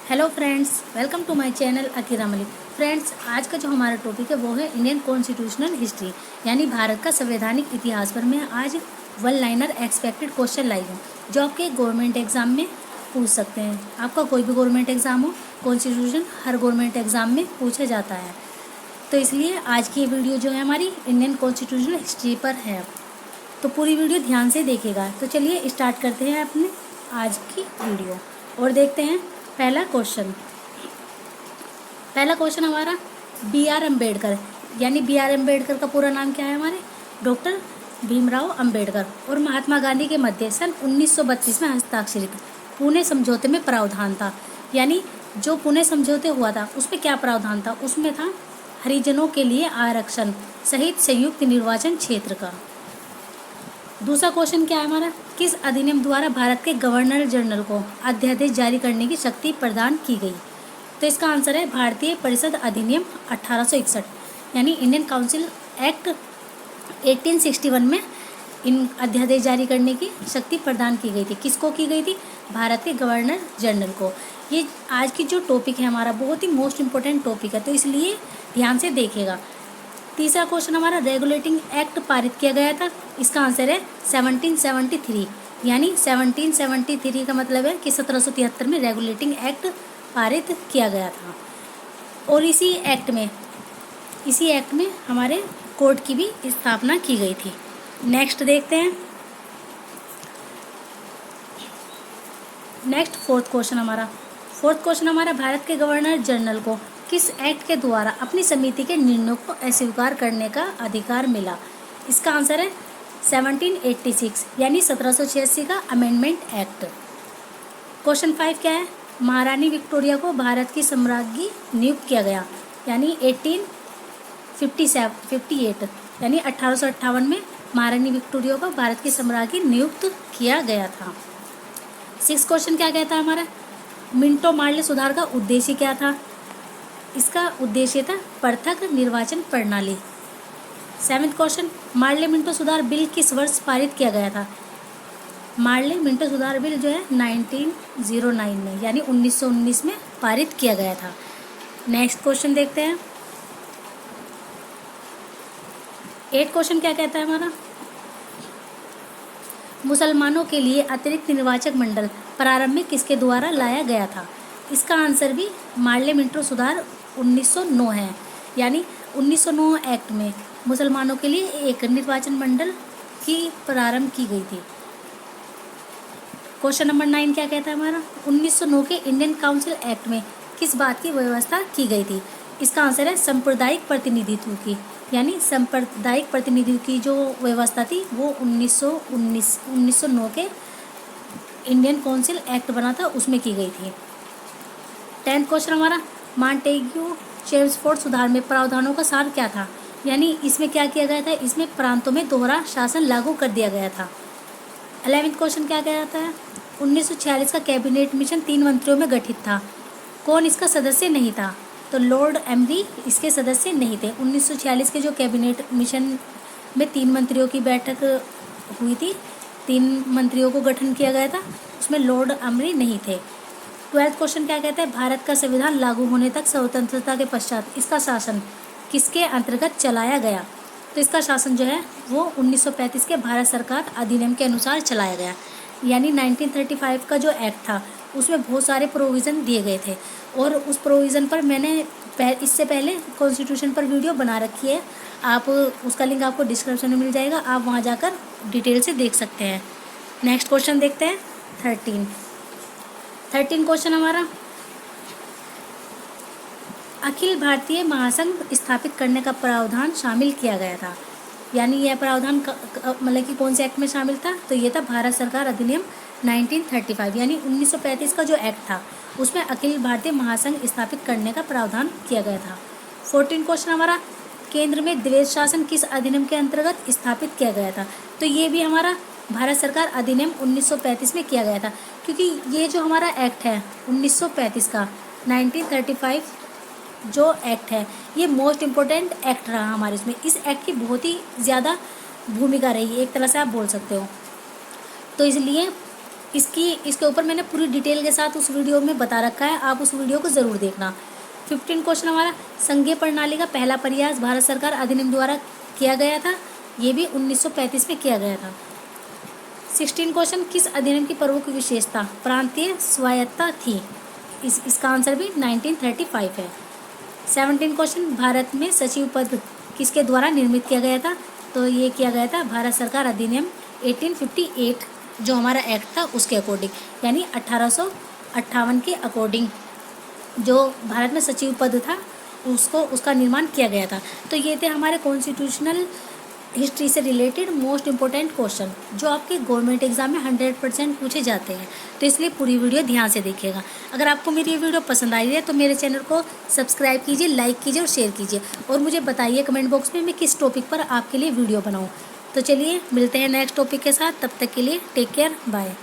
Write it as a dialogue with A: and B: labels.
A: Hello friends, welcome to my channel Akira Malik. Friends, आज का जो हमारा टॉपिक है वो है इंडियन कॉन्स्टिट्यूशनल हिस्ट्री, यानी भारत का संवैधानिक इतिहास पर मैं आज वन लाइनर एक्सपेक्टेड क्वेश्चन लाई हूँ जो आपके गवर्नमेंट एग्जाम में पूछ सकते हैं। आपका कोई भी गवर्नमेंट एग्जाम हो, कॉन्स्टिट्यूशन हर गवर्नमेंट एग्जाम में पूछा जाता है, तो इसलिए आज की ये वीडियो जो है हमारी इंडियन कॉन्स्टिट्यूशनल हिस्ट्री पर है। तो पूरी वीडियो ध्यान से देखिएगा। तो चलिए स्टार्ट करते हैं अपने आज की वीडियो और देखते हैं पहला क्वेश्चन हमारा बी आर अम्बेडकर, यानी बी आर अम्बेडकर का पूरा नाम क्या है हमारे? डॉक्टर भीमराव अम्बेडकर। और महात्मा गांधी के मध्य सन 1932 में हस्ताक्षरित पुणे समझौते में प्रावधान था, यानी जो पुणे समझौते हुआ था उसमें क्या प्रावधान था? उसमें था हरिजनों के लिए आरक्षण सहित संयुक्त निर्वाचन क्षेत्र का। दूसरा क्वेश्चन क्या है हमारा? किस अधिनियम द्वारा भारत के गवर्नर जनरल को अध्यादेश जारी करने की शक्ति प्रदान की गई? तो इसका आंसर है भारतीय परिषद अधिनियम 1861, यानी इंडियन काउंसिल एक्ट 1861 में इन अध्यादेश जारी करने की शक्ति प्रदान की गई थी। किसको की गई थी? भारत के गवर्नर जनरल को। ये आज की जो टॉपिक है हमारा बहुत ही मोस्ट इम्पोर्टेंट टॉपिक है, तो इसलिए ध्यान से देखिएगा। तीसरा क्वेश्चन हमारा रेगुलेटिंग एक्ट पारित किया गया था। इसका आंसर है 1773, यानी 1773 का मतलब है कि 1773 में रेगुलेटिंग एक्ट पारित किया गया था। और इसी एक्ट में हमारे कोर्ट की भी स्थापना की गई थी। नेक्स्ट देखते हैं। नेक्स्ट फोर्थ क्वेश्चन हमारा भारत के गवर्नर जनरल को किस एक्ट के द्वारा अपनी समिति के निर्णयों को अस्वीकार करने का अधिकार मिला? इसका आंसर है 1786, यानी 1786 का अमेंडमेंट एक्ट। क्वेश्चन 5 क्या है? महारानी विक्टोरिया को भारत की सम्राज्ञी नियुक्त किया गया, यानी 1858, यानी 1858 में महारानी विक्टोरिया को भारत की सम्राज्ञी नियुक्त किया गया था। 6 क्वेश्चन क्या कहता है हमारा? मिंटो मार्ले सुधार का उद्देश्य क्या था? इसका उद्देश्य था पृथक निर्वाचन प्रणाली। 7th क्वेश्चन, मार्ले मिंटो सुधार बिल किस वर्ष पारित किया गया था? मार्ले मिंटो सुधार बिल जो है 1909 में, यानी 1919 में पारित किया गया था। नेक्स्ट क्वेश्चन देखते हैं। 8 क्वेश्चन क्या कहता है हमारा? मुसलमानों के लिए अतिरिक्त निर्वाचक मंडल प्रारंभ में किसके द्वारा लाया गया था? इसका आंसर भी मार्ले मिंटो सुधार 1909 है, यानी 1909 एक्ट में मुसलमानों के लिए एक निर्वाचन मंडल की प्रारंभ की गई थी। क्वेश्चन नंबर 9 क्या कहता है हमारा? 1909 के इंडियन काउंसिल एक्ट में किस बात की व्यवस्था की गई थी? इसका आंसर है सांप्रदायिक प्रतिनिधित्व की, यानी सांप्रदायिक प्रतिनिधित्व की जो व्यवस्था थी वो 1909 के इंडियन काउंसिल एक्ट बना था उसमें की गई थी। 10th क्वेश्चन हमारा, मॉन्टेग्यू चेम्सफोर्ड सुधार में प्रावधानों का सार क्या था? यानी इसमें क्या किया गया था? इसमें प्रांतों में दोहरा शासन लागू कर दिया गया था। 11th क्वेश्चन क्या कहता है? 1946 का कैबिनेट मिशन 3 मंत्रियों में गठित था, कौन इसका सदस्य नहीं था? तो लॉर्ड एमरी इसके सदस्य नहीं थे। 1946 के जो कैबिनेट मिशन में 3 मंत्रियों की बैठक हुई थी, 3 मंत्रियों को गठन किया गया था, उसमें लॉर्ड एमरी नहीं थे। 12th क्वेश्चन क्या कहता है? भारत का संविधान लागू होने तक स्वतंत्रता के पश्चात इसका शासन किसके अंतर्गत चलाया गया? तो इसका शासन जो है वो 1935 के भारत सरकार अधिनियम के अनुसार चलाया गया, यानी 1935 का जो एक्ट था उसमें बहुत सारे प्रोविज़न दिए गए थे, और उस प्रोविज़न पर मैंने इससे पहले कॉन्स्टिट्यूशन पर वीडियो बना रखी है। आप उसका लिंक आपको डिस्क्रिप्शन में मिल जाएगा, आप वहाँ जाकर डिटेल से देख सकते हैं। नेक्स्ट क्वेश्चन देखते हैं। 13 क्वेश्चन हमारा, अखिल भारतीय महासंघ स्थापित करने का प्रावधान शामिल किया गया था, यानी यह प्रावधान मतलब कि कौन से एक्ट में शामिल था? तो ये था भारत सरकार अधिनियम 1935, यानी 1935 का जो एक्ट था उसमें अखिल भारतीय महासंघ स्थापित करने का प्रावधान किया गया था। 14 क्वेश्चन हमारा, केंद्र में द्वैध शासन किस अधिनियम के अंतर्गत स्थापित किया गया था? तो ये भी हमारा भारत सरकार अधिनियम 1935 में किया गया था, क्योंकि ये जो हमारा एक्ट है 1935 का 1935 जो एक्ट है ये मोस्ट इम्पोर्टेंट एक्ट रहा हमारे इसमें। इस एक्ट की बहुत ही ज़्यादा भूमिका रही है, एक तरह से आप बोल सकते हो। तो इसलिए इसके ऊपर मैंने पूरी डिटेल के साथ उस वीडियो में बता रखा है, आप उस वीडियो को ज़रूर देखना। 15 क्वेश्चन हमारा, संघीय प्रणाली का पहला प्रयास भारत सरकार अधिनियम द्वारा किया गया था, ये भी 1935 में किया गया था। 16 क्वेश्चन, किस अधिनियम की प्रमुख विशेषता प्रांतीय स्वायत्तता थी, इसका आंसर भी 1935 है। 17 क्वेश्चन, भारत में सचिव पद किसके द्वारा निर्मित किया गया था, तो ये किया गया था भारत सरकार अधिनियम 1858 जो हमारा एक्ट था उसके अकॉर्डिंग, यानी 1858 के अकॉर्डिंग जो भारत में सचिव पद था उसका निर्माण किया गया था। तो ये थे हमारे कॉन्स्टिट्यूशनल हिस्ट्री से रिलेटेड मोस्ट इंपॉर्टेंट क्वेश्चन जो आपके गवर्नमेंट एग्जाम में 100% पूछे जाते हैं, तो इसलिए पूरी वीडियो ध्यान से देखिएगा। अगर आपको मेरी ये वीडियो पसंद आई है तो मेरे चैनल को सब्सक्राइब कीजिए, लाइक कीजिए और शेयर कीजिए, और मुझे बताइए कमेंट बॉक्स में मैं किस टॉपिक पर आपके लिए वीडियो बनाऊँ। तो चलिए मिलते हैं नेक्स्ट टॉपिक के साथ, तब तक के लिए टेक केयर, बाय।